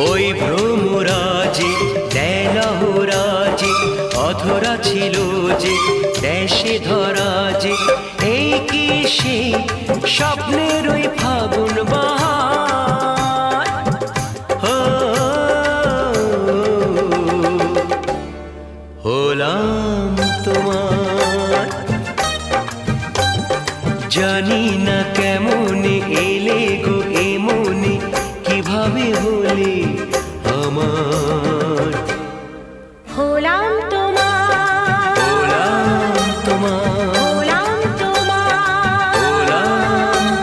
ওই ভ্রমরাজে দেলহরাজে অধরা ছিল যে দেশে ধরা যে এই কি সে স্বপ্নে